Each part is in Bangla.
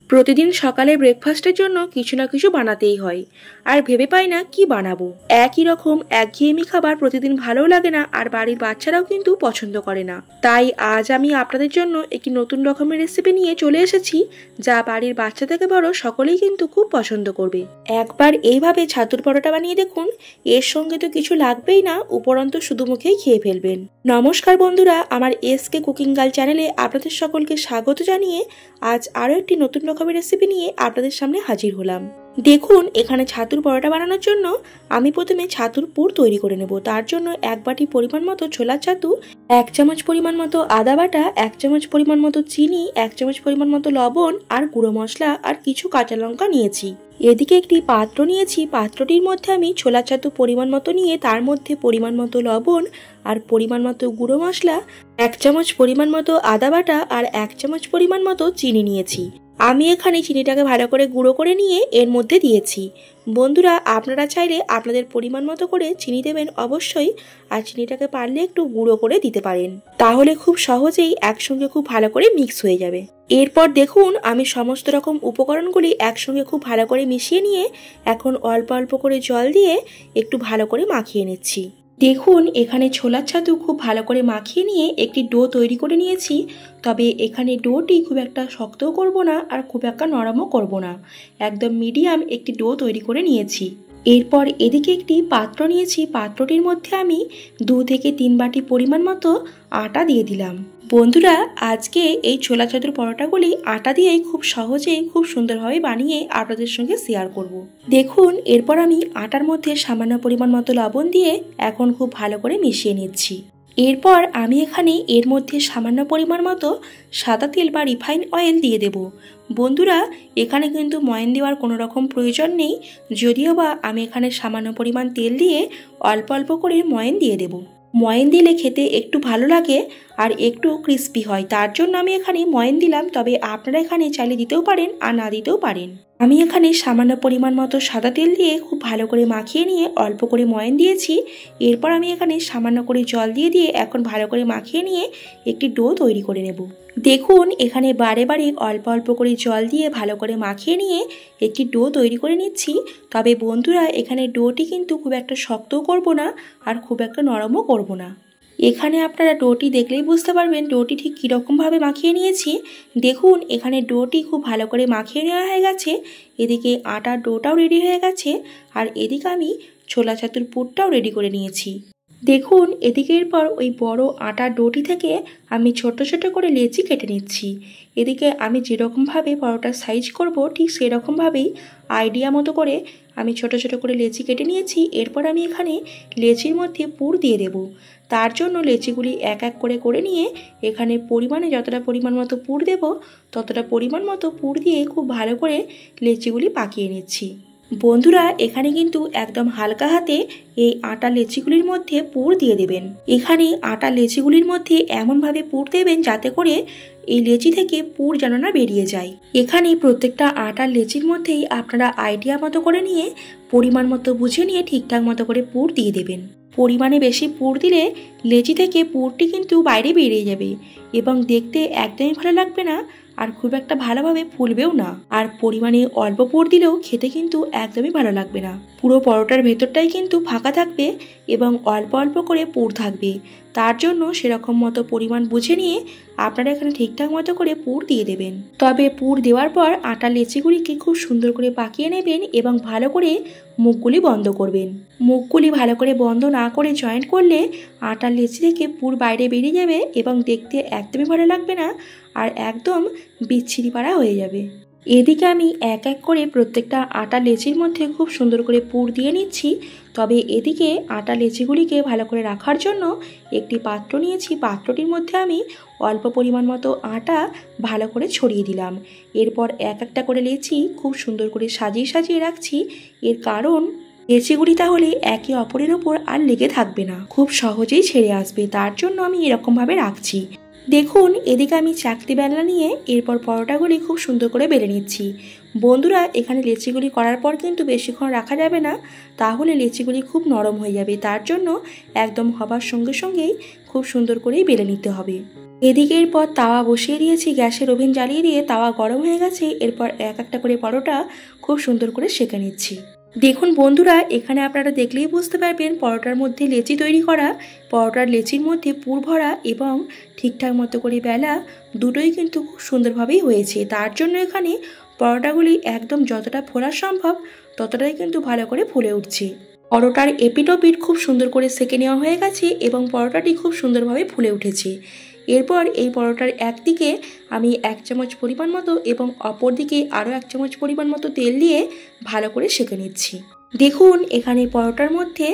প্রতিদিন সকালে ব্রেকফাস্টের জন্য কিছু না কিছু বানাতেই হয়, আর ভেবে পাই না কি বানাবো। একই রকম একঘেয়েমি খাবার প্রতিদিন ভালোও লাগে না, আর বাড়ির বাচ্চারাও কিন্তু পছন্দ করে না। তাই আজ আমি আপনাদের জন্য একটি নতুন রকমের রেসিপি নিয়ে চলে এসেছি, যা বাড়ির বাচ্চা থেকে বড় সকলেই কিন্তু খুব পছন্দ করবে। একবার এইভাবে ছাতুর পরোটা বানিয়ে দেখুন, এর সঙ্গে তো কিছু লাগবেই না, উপরন্তু শুধু মুখেই খেয়ে ফেলবেন। নমস্কার বন্ধুরা, আমার এসকে কুকিং গার্ল চ্যানেলে আপনাদের সকলকে স্বাগত জানিয়ে আজ আরও একটি নতুন রকমের রেসিপি নিয়ে আপনাদের সামনে হাজির হলাম। দেখুন, এখানে ছাতুর পরোটা বানানোর জন্য আমি প্রথমে ছাতুর পুর তৈরি করে নেব। তার জন্য এক বাটি পরিমাণ মতো ছোলার ছাতু, 1 চামচ পরিমাণ মতো আদা বাটা, 1 চামচ পরিমাণ মতো চিনি, 1 চামচ পরিমাণ মতো লবণ আর গুঁড়ো মশলা আর কিছু কাঁচা লঙ্কা নিয়েছি। এদিকে একটি পাত্র নিয়েছি, পাত্রটির মধ্যে আমি ছোলার ছাতু পরিমাণ মতো নিয়ে তার মধ্যে পরিমাণ মতো লবণ আর পরিমাণ মতো গুঁড়ো মশলা, 1 চামচ পরিমাণ মতো আদা বাটা আর 1 চামচ পরিমাণ মতো চিনি নিয়েছি। আমি এখানে চিনিটাকে ভালো করে গুঁড়ো করে নিয়ে এর মধ্যে দিয়েছি। বন্ধুরা, আপনারা চাইলে আপনাদের পরিমাণ মতো করে চিনি দেবেন অবশ্যই, আর চিনিটাকে পারলে একটু গুঁড়ো করে দিতে পারেন, তাহলে খুব সহজেই একসঙ্গে খুব ভালো করে মিক্স হয়ে যাবে। এরপর দেখুন, আমি সমস্ত রকম উপকরণগুলি একসঙ্গে খুব ভালো করে মিশিয়ে নিয়ে এখন অল্প অল্প করে জল দিয়ে একটু ভালো করে মাখিয়ে নিচ্ছি। দেখুন, এখানে ছোলার ছাতু খুব ভালো করে মাখিয়ে নিয়ে একটি ডো তৈরি করে নিয়েছি। তবে এখানে ডোটি খুব একটা শক্তও করব না আর খুব একটা নরমও করব না, একদম মিডিয়াম একটি ডো তৈরি করে নিয়েছি। এরপর এদিকে একটি পাত্র নিয়েছি, পাত্রটির মধ্যে আমি 2 থেকে 3 বাটি পরিমাণ মতো আটা দিয়ে দিলাম। বন্ধুরা, আজকে এই ছোলা ছাতুর পরোটাগুলি আটা দিয়েই খুব সহজেই খুব সুন্দরভাবে বানিয়ে আপনাদের সঙ্গে শেয়ার করব। দেখুন, এরপর আমি আটার মধ্যে সামান্য পরিমাণ মতো লবণ দিয়ে এখন খুব ভালো করে মিশিয়ে নিচ্ছি। এরপর আমি এখানে এর মধ্যে সামান্য পরিমাণ মতো সাদা তেল বা রিফাইন অয়েল দিয়ে দেব। বন্ধুরা, এখানে কিন্তু ময়ান দেওয়ার কোনো রকম প্রয়োজন নেই, যদিও বা আমি এখানে সামান্য পরিমাণ তেল দিয়ে অল্প অল্প করে ময়ান দিয়ে দেব। ময়ান দিলে খেতে একটু ভালো লাগে আর একটু ক্রিস্পি হয়, তার জন্য আমি এখানে ময়ান দিলাম। তবে আপনারা এখানে চাইলে দিতেও পারেন আর না দিতেও পারেন। আমি এখানে সামান্য পরিমাণ মতো সাদা তেল দিয়ে খুব ভালো করে মাখিয়ে নিয়ে অল্প করে ময়ান দিয়েছি। এরপর আমি এখানে সামান্য করে জল দিয়ে এখন ভালো করে মাখিয়ে নিয়ে একটি ডো তৈরি করে নেব। দেখুন, এখানে বারে বারে অল্প অল্প করে জল দিয়ে ভালো করে মাখিয়ে নিয়ে একটি ডো তৈরি করে নিচ্ছি। তবে বন্ধুরা, এখানে ডোটি কিন্তু খুব একটা শক্তও করব না আর খুব একটা নরমও করব না। এখানে আপনারা ডোটি দেখলেই বুঝতে পারবেন ডোটি ঠিক কীরকমভাবে মাখিয়ে নিয়েছি। দেখুন, এখানে ডোটি খুব ভালো করে মাখিয়ে নেওয়া হয়ে গেছে। এদিকে আটার ডোটাও রেডি হয়ে গেছে, আর এদিকে আমি ছোলা ছাতুর পুরটাও রেডি করে নিয়েছি। দেখুন, এদিকে এরপর ওই বড় আটার ডোটি থেকে আমি ছোট ছোট করে লেচি কেটে নিচ্ছি। এদিকে আমি যেরকমভাবে পরোটার সাইজ করব ঠিক সেরকমভাবেই আইডিয়া মতো করে আমি ছোট ছোট করে লেচি কেটে নিয়েছি। এরপর আমি এখানে লেচির মধ্যে পুর দিয়ে দেব। তার জন্য লেচিগুলি এক এক করে করে নিয়ে এখানে পরিমাণে যতটা পরিমাণ মতো পুর দেব ততটা পরিমাণ মতো পুর দিয়ে খুব ভালো করে লেচিগুলি পাকিয়ে নিচ্ছি। বন্ধুরা, এখানে কিন্তু একদম হালকা হাতে এই আটা লেচিগুলির মধ্যে পুর দিয়ে দেবেন। এখানে আটা লেচিগুলির মধ্যে এমনভাবে পুর দেবেন যাতে করে এই লেচি থেকে পুর যেন না বেরিয়ে যায়। এখানে প্রত্যেকটা আটার লেচির মধ্যেই আপনারা আইডিয়া মতো করে নিয়ে পরিমাণ মতো বুঝে নিয়ে ঠিকঠাক মতো করে পুর দিয়ে দেবেন। পরিমাণে বেশি পুর দিলে লেচি থেকে পুরটি কিন্তু বাইরে বেরিয়ে যাবে এবং দেখতে একদমই ভালো লাগবে না, আর খুব একটা ভালোভাবে ফুলবেও না। আর পরিমাণে অল্প পুর দিলেও খেতে কিন্তু একদমই ভালো লাগবে না। পুরো পরোটার ভেতরটাই কিন্তু ফাঁকা থাকবে এবং অল্প অল্প করে পুর থাকবে। তার জন্য সেরকম মতো পরিমাণ বুঝে নিয়ে আপনারা এখানে ঠিকঠাক মতো করে পুর দিয়ে দেবেন। তবে পুর দেওয়ার পর আটার লেচিগুলিকে খুব সুন্দর করে পাকিয়ে নেবেন এবং ভালো করে মুখগুলি বন্ধ করবেন। মুখগুলি ভালো করে বন্ধ না করে জয়েন্ট করলে আটার লেচি থেকে পুর বাইরে বেরিয়ে যাবে এবং দেখতে একদমই ভালো লাগবে না, আর একদম বিচ্ছিরি পাড়া হয়ে যাবে। এদিকে আমি এক এক করে প্রত্যেকটা আটা লেচির মধ্যে খুব সুন্দর করে পুর দিয়ে নিচ্ছি। তবে এদিকে আটা লেচিগুলিকে ভালো করে রাখার জন্য একটি পাত্র নিয়েছি, পাত্রটির মধ্যে আমি অল্প পরিমাণ মতো আটা ভালো করে ছড়িয়ে দিলাম। এরপর এক একটা করে লেচি খুব সুন্দর করে সাজিয়ে সাজিয়ে রাখছি। এর কারণ লেচিগুলি তাহলে একে অপরের ওপর আর লেগে থাকবে না, খুব সহজেই ছেড়ে আসবে, তার জন্য আমি এরকমভাবে রাখছি। দেখুন এদিকে আমি চাকতি বেলনা নিয়ে এরপর পরোটাগুলি খুব সুন্দর করে বেলে নিচ্ছি। বন্ধুরা, এখানে লেচিগুলি করার পর কিন্তু বেশিক্ষণ রাখা যাবে না, তাহলে লেচিগুলি খুব নরম হয়ে যাবে। তার জন্য একদম হবার সঙ্গে সঙ্গেই খুব সুন্দর করেই বেলে নিতে হবে। এদিকে এরপর তাওয়া বসিয়ে দিয়েছি, গ্যাসের ওভেন জ্বালিয়ে দিয়ে তাওয়া গরম হয়ে গেছে। এরপর এক একটা করে পরোটা খুব সুন্দর করে সেঁকে নিচ্ছি। দেখুন বন্ধুরা, এখানে আপনারা দেখলেই বুঝতে পারবেন পরোটার মধ্যে লেচি তৈরি করা, পরোটার লেচির মধ্যে পুর ভরা এবং ঠিকঠাক মতো করে বেলা, দুটোই কিন্তু খুব সুন্দরভাবেই হয়েছে। তার জন্য এখানে পরোটাগুলি একদম যতটা ফোলা সম্ভব ততটাই কিন্তু ভালো করে ফুলে উঠছে। পরোটার এপিট ওপিট খুব সুন্দর করে সেঁকে নেওয়া হয়ে গেছে এবং পরোটাটি খুব সুন্দরভাবে ফুলে উঠেছে। এরপর এই পরোটার একদিকে আমি 1 চামচ পরিমাণ মতো এবং অপর দিকে আরও 1 চামচ পরিমাণ মতো তেল দিয়ে ভালো করে সেঁকে নিচ্ছি। দেখুন এখানে পরোটার মধ্যে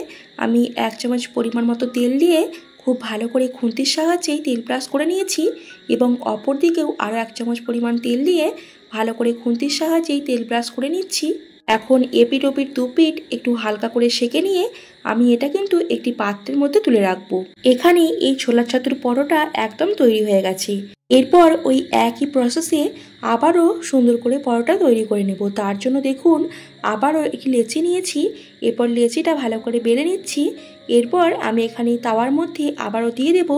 আমি 1 চামচ পরিমাণ মতো তেল দিয়ে খুব ভালো করে খুন্তির সাহায্যেই তেল ব্রাশ করে নিয়েছি এবং অপর দিকেও আরও 1 চামচ পরিমাণ তেল দিয়ে ভালো করে খুন্তির সাহায্যেই তেল ব্রাশ করে নিচ্ছি। এখন এপিট ওপিট দুপিট একটু হালকা করে সেঁকে নিয়ে আমি এটা কিন্তু একটি পাত্রের মধ্যে তুলে রাখবো। এখানে এই ছোলার ছাতুর পরোটা একদম তৈরি হয়ে গেছে। এরপর ওই একই প্রসেসে আবারও সুন্দর করে পরোটা তৈরি করে নেব। তার জন্য দেখুন আবারও একটি লেচি নিয়েছি, এরপর লেচিটা ভালো করে বেলে নিচ্ছি। এরপর আমি এখানে তাওয়ার মধ্যে আবারও দিয়ে দেব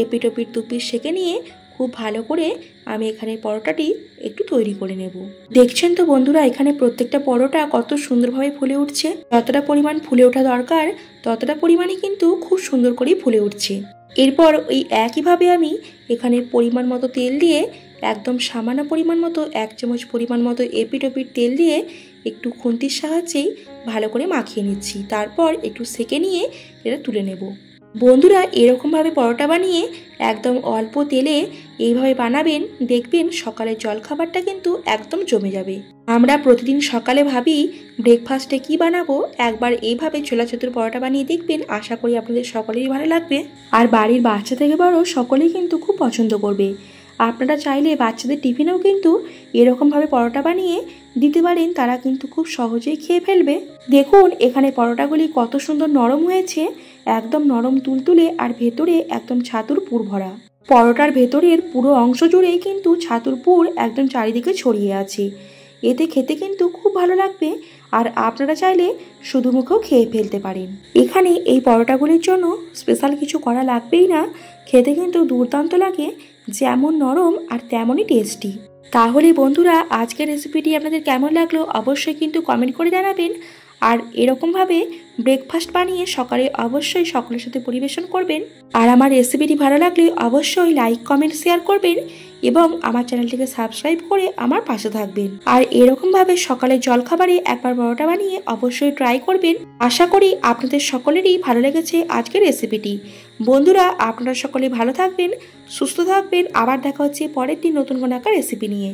এপিট ওপিট দুপিট সেঁকে নিয়ে খুব ভালো করে আমি এখানে পরোটাটি একটু তৈরি করে নেব। দেখছেন তো বন্ধুরা, এখানে প্রত্যেকটা পরোটা কত সুন্দরভাবে ফুলে উঠছে। যতটা পরিমাণ ফুলে ওঠা দরকার ততটা পরিমাণে কিন্তু খুব সুন্দর করেই ফুলে উঠছে। এরপর ওই একইভাবে আমি এখানে পরিমাণ মতো তেল দিয়ে একদম সামান্য পরিমাণ মতো 1 চামচ পরিমাণ মতো এপিট ওপিট তেল দিয়ে একটু খুন্তির সাহায্যেই ভালো করে মাখিয়ে নিচ্ছি। তারপর একটু সেঁকে নিয়ে এটা তুলে নেব। বন্ধুরা, এরকমভাবে পরোটা বানিয়ে একদম অল্প তেলে এইভাবে বানাবেন, দেখবেন সকালের জলখাবারটা কিন্তু একদম জমে যাবে। আমরা প্রতিদিন সকালে ভাবি ব্রেকফাস্টে কি বানাবো, একবার এইভাবে ছোলা ছাতুর পরোটা বানিয়ে দেখবেন, আশা করি আপনাদের সকলেরই ভালো লাগবে। আর বাড়ির বাচ্চা থেকে বড় সকলেই কিন্তু খুব পছন্দ করবে। আপনারা চাইলে বাচ্চাদের টিফিনেও কিন্তু এরকমভাবে পরোটা বানিয়ে দিতে পারেন, তারা কিন্তু খুব সহজেই খেয়ে ফেলবে। দেখুন এখানে পরোটাগুলি কত সুন্দর নরম হয়েছে, একদম নরম তুলতুলে আর ভেতরে একদম ছাতুর পুর ভরা। পরোটার ভেতরের পুরো অংশ জুড়েই কিন্তু ছাতুর পুর একদম চারিদিকে ছড়িয়ে আছে। এতে খেতে কিন্তু খুব ভালো লাগবে আর আপনারা চাইলে শুধু মুখেও খেয়ে ফেলতে পারেন। এখানে এই পরোটাগুলির জন্য স্পেশাল কিছু করা লাগবেই না, খেতে কিন্তু দুর্দান্ত লাগে, যেমন নরম আর তেমনই টেস্টি। তাহলে বন্ধুরা, আজকের রেসিপিটি আপনাদের কেমন লাগলো অবশ্যই কিন্তু কমেন্ট করে জানাবেন। আর এরকমভাবে ব্রেকফাস্ট বানিয়ে সকালে অবশ্যই সকলের সাথে পরিবেশন করবেন। আর আমার রেসিপিটি ভালো লাগলে অবশ্যই লাইক কমেন্ট শেয়ার করবেন এবং আমার চ্যানেলটিকে সাবস্ক্রাইব করে আমার পাশে থাকবেন। আর এরকমভাবে সকালের জলখাবারে একবার পরোটা বানিয়ে অবশ্যই ট্রাই করবেন। আশা করি আপনাদের সকলেরই ভালো লেগেছে আজকের রেসিপিটি। বন্ধুরা, আপনারা সকলে ভালো থাকবেন, সুস্থ থাকবেন। আবার দেখা হচ্ছে পরের দিন নতুন কোনো একটা রেসিপি নিয়ে।